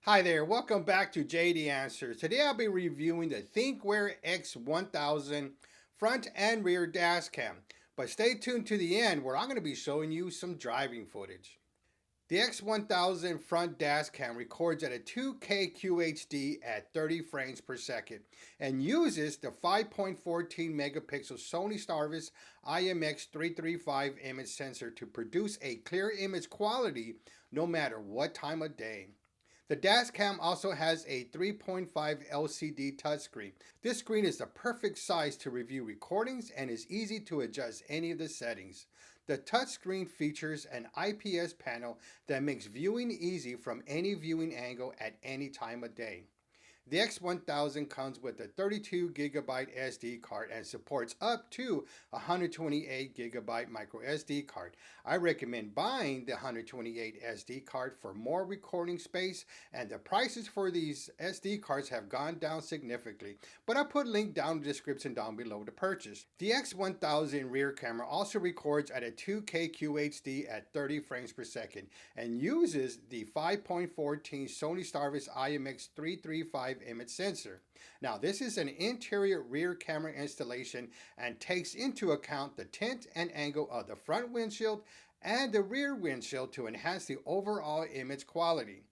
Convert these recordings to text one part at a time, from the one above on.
Hi there, welcome back to JD Answers. Today I'll be reviewing the Thinkware X1000 front and rear dash cam. But stay tuned to the end where I'm going to be showing you some driving footage. The X1000 front dash cam records at a 2K QHD at 30 frames per second and uses the 5.14 megapixel Sony Starvis IMX335 image sensor to produce a clear image quality no matter what time of day. The dashcam also has a 3.5 LCD touchscreen. This screen is the perfect size to review recordings and is easy to adjust any of the settings. The touchscreen features an IPS panel that makes viewing easy from any viewing angle at any time of day. The X1000 comes with a 32GB SD card and supports up to 128GB micro SD card. I recommend buying the 128 SD card for more recording space, and the prices for these SD cards have gone down significantly, but I'll put a link down in the description down below to purchase. The X1000 rear camera also records at a 2K QHD at 30 frames per second and uses the 5.14 Sony Starvis IMX335 image sensor. Now, this is an interior rear camera installation and takes into account the tint and angle of the front windshield and the rear windshield to enhance the overall image quality.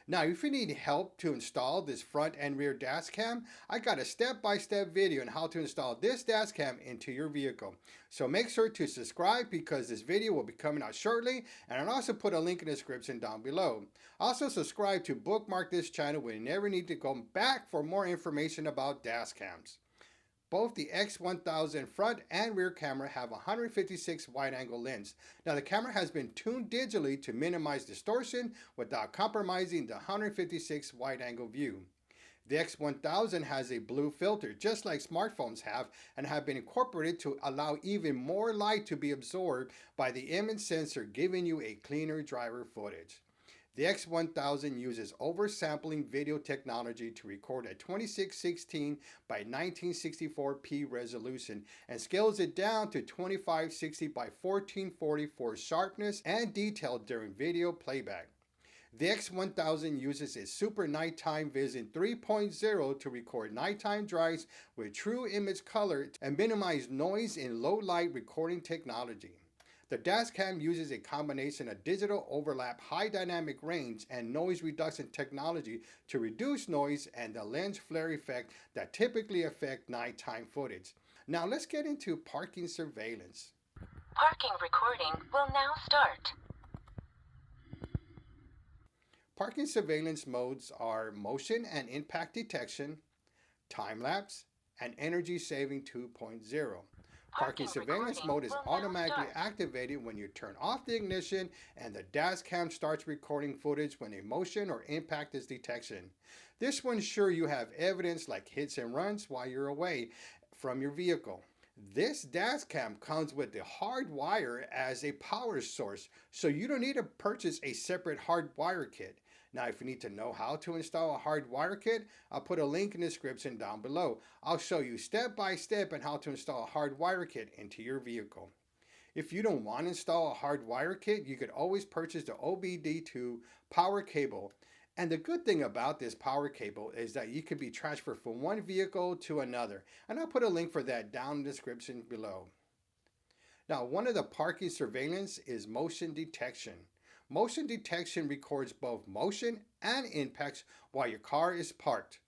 Now, if you need help to install this front and rear dash cam, I got a step-by-step video on how to install this dash cam into your vehicle. So make sure to subscribe because this video will be coming out shortly, and I'll also put a link in the description down below. Also subscribe to bookmark this channel when you never need to go back for more information about dash cams. Both the X1000 front and rear camera have a 156 wide-angle lens. Now the camera has been tuned digitally to minimize distortion without compromising the 156 wide-angle view. The X1000 has a blue filter just like smartphones have and have been incorporated to allow even more light to be absorbed by the image sensor, giving you a cleaner driver footage. The X1000 uses oversampling video technology to record at 2616 by 1964p resolution and scales it down to 2560 by 1440 for sharpness and detail during video playback. The X1000 uses its Super Nighttime Vision 3.0 to record nighttime drives with true image color and minimize noise in low light recording technology. The dashcam uses a combination of digital overlap, high dynamic range, and noise reduction technology to reduce noise and the lens flare effect that typically affect nighttime footage. Now let's get into parking surveillance. Parking recording will now start. Parking surveillance modes are motion and impact detection, time-lapse, and energy saving 2.0. Parking surveillance mode is automatically activated when you turn off the ignition and the dash cam starts recording footage when a motion or impact is detected. This will ensure you have evidence like hits and runs while you're away from your vehicle. This dash cam comes with the hard wire as a power source, so you don't need to purchase a separate hard wire kit. Now, if you need to know how to install a hard wire kit, I'll put a link in the description down below. I'll show you step by step on how to install a hard wire kit into your vehicle. If you don't want to install a hard wire kit, you could always purchase the OBD2 power cable. And the good thing about this power cable is that you can be transferred from one vehicle to another. And I'll put a link for that down in the description below. Now, one of the parking surveillance is motion detection. Motion detection records both motion and impacts while your car is parked.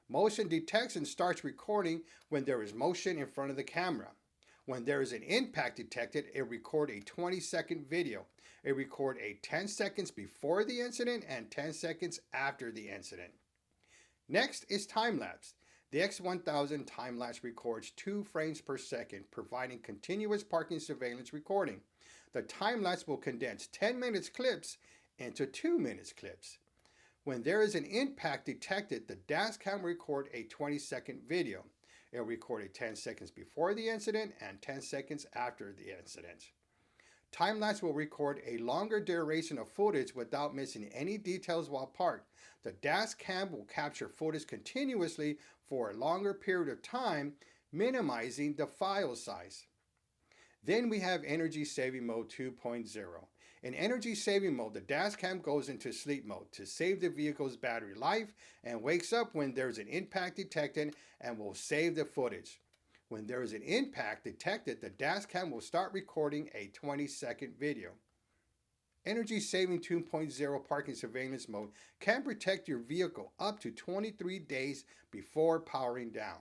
Motion detection starts recording when there is motion in front of the camera. When there is an impact detected, it records a 20-second video. It records a 10 seconds before the incident and 10 seconds after the incident. Next is time-lapse. The X1000 time-lapse records 2 frames per second, providing continuous parking surveillance recording. The time-lapse will condense 10 minutes clips into 2 minutes clips. When there is an impact detected, the dash cam will record a 20-second video. It will record a 10 seconds before the incident and 10 seconds after the incident. Time-lapse will record a longer duration of footage without missing any details while parked. The dash cam will capture footage continuously for a longer period of time, minimizing the file size. Then we have Energy Saving Mode 2.0. In energy saving mode, the dash cam goes into sleep mode to save the vehicle's battery life and wakes up when there's an impact detected and will save the footage. When there is an impact detected, the dash cam will start recording a 20-second video. Energy Saving 2.0 Parking Surveillance Mode can protect your vehicle up to 23 days before powering down.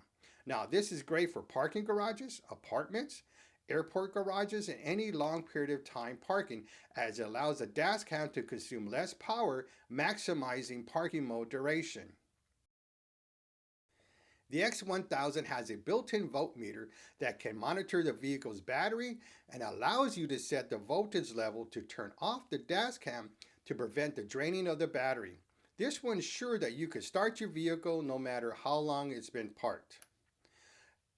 Now, this is great for parking garages, apartments, airport garages, and any long period of time parking, as it allows the dash cam to consume less power, maximizing parking mode duration. The X1000 has a built-in voltmeter that can monitor the vehicle's battery and allows you to set the voltage level to turn off the dash cam to prevent the draining of the battery. This will ensure that you can start your vehicle no matter how long it's been parked.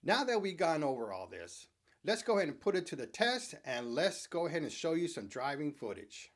Now that we've gone over all this, let's go ahead and put it to the test, and let's go ahead and show you some driving footage.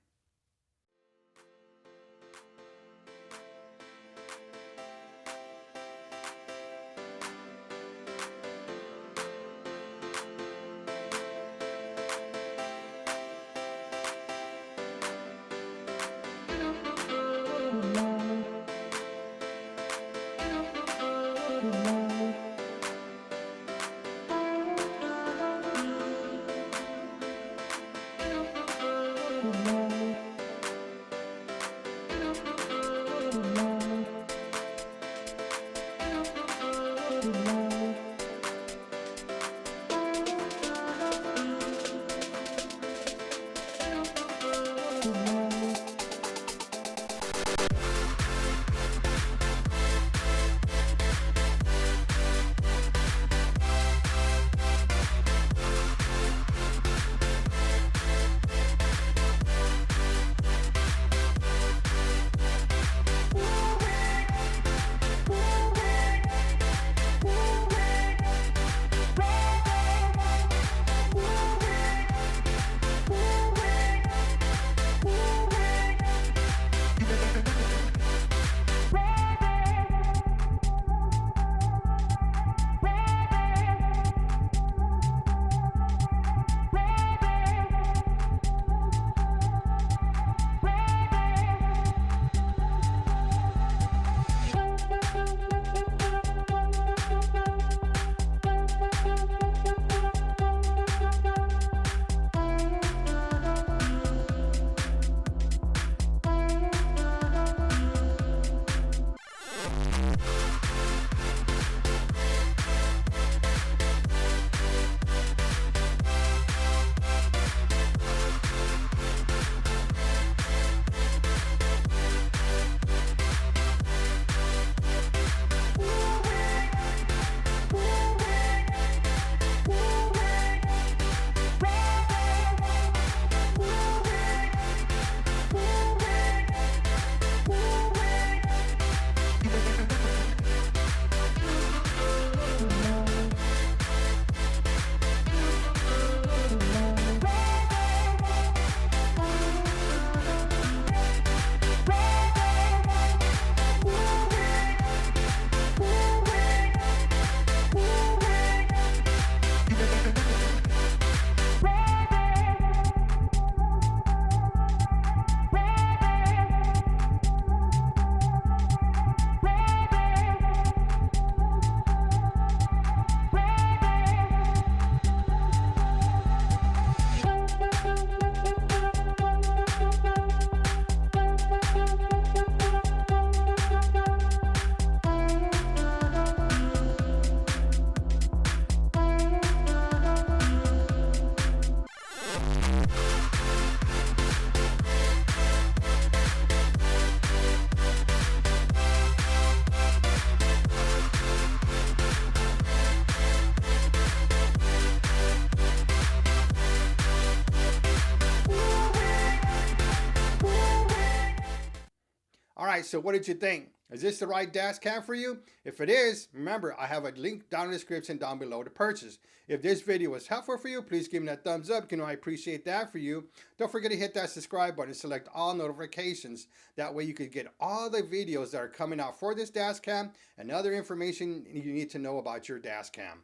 Alright, so what did you think? Is this the right dash cam for you? If it is, remember I have a link down in the description down below to purchase. If this video was helpful for you, please give me that thumbs up. You know I appreciate that for you. Don't forget to hit that subscribe button and select all notifications. That way you can get all the videos that are coming out for this dash cam and other information you need to know about your dash cam.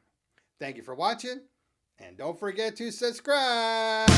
Thank you for watching, and don't forget to subscribe.